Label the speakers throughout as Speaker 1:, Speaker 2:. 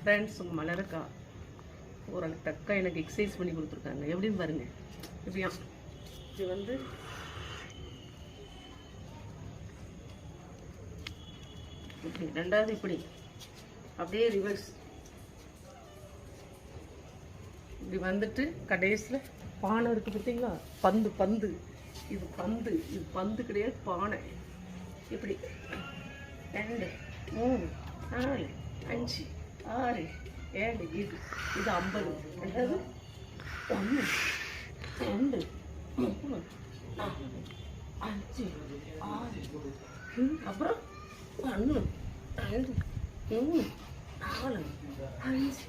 Speaker 1: Friends உங்கள் மலருக்கா ஒரு தக்கா எனக்கு எக்ஸசைஸ் பண்ணி கொடுத்துருக்காங்க. எப்படின்னு பாருங்க. இப்படியா இது வந்து இப்படி, ரெண்டாவது இப்படி அப்படியே ரிவர்ஸ் இப்படி வந்துட்டு கடைசியில் பானை இருக்குது பார்த்தீங்களா, பந்து பந்து இது பந்து, இது பந்து கிடையாது பானை. இப்படி 2 3 4 5 6 7 இது 50. ரெண்டாவது 1 2 3 4 5 6 அப்புறம் 1 2 3 4 5.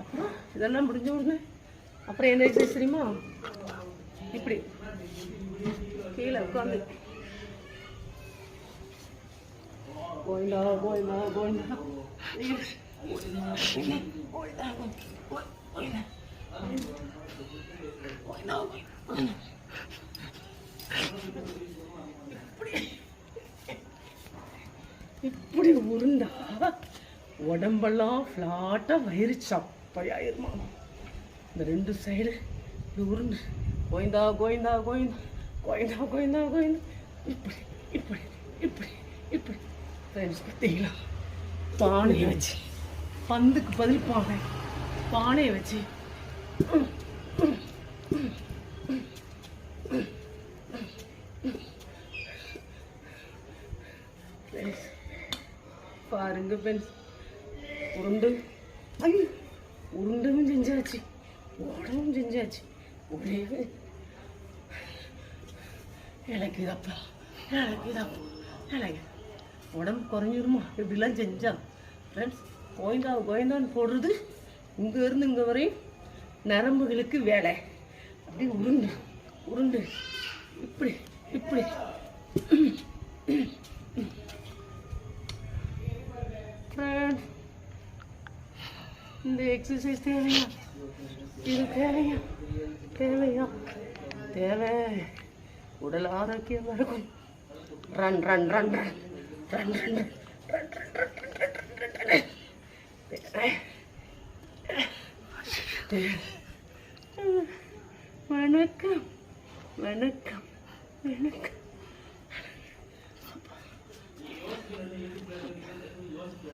Speaker 1: அப்புறம் இதெல்லாம் முடிஞ்ச உடனே அப்புறம் என்ன எக்ஸசைஸ் தெரியுமா, இப்படி கீழே உட்காந்து கோயிலா கோயிலா கோயிலா இப்படி உருண்டா உடம்பெல்லாம் ஃப்ளாட்டாக வயிறு சப்பையாயிருமா. இந்த 2 சைடு இப்படி உருண்டு கோயந்தா கோயந்தா கோயந்தா கோயந்தா கோயந்தா கோயந்தா இப்படி இப்படி இப்படி இப்படி. ஃப்ரெண்ட்ஸ் பார்த்தீங்களா, பானையை வச்சு பந்துக்கு பதில் பானையை வச்சு பாருங்க ஃப்ரெண்ட்ஸ். உருண்டும் செஞ்சாச்சு, உடம்பும் செஞ்சாச்சு. ஒரே எனக்கு இதப்பா எனக்கு உடம்பு குறைஞ்சிருமா இப்படிலாம் செஞ்சா. ஃப்ரெண்ட்ஸ் கோயந்தான்னு போடுறது இங்கேருந்து இங்கே வரையும் நரம்புகளுக்கு வேலை. அப்படி உருண்டு இப்படி இப்படி ஃப்ரெண்ட்ஸ். இந்த எக்ஸசைஸ் தேவையா, இது தேவையா தேவை. உடல் ஆரோக்கியமாக இருக்கும். Run run run run run run வணக்கம் வணக்கம் வணக்கம்.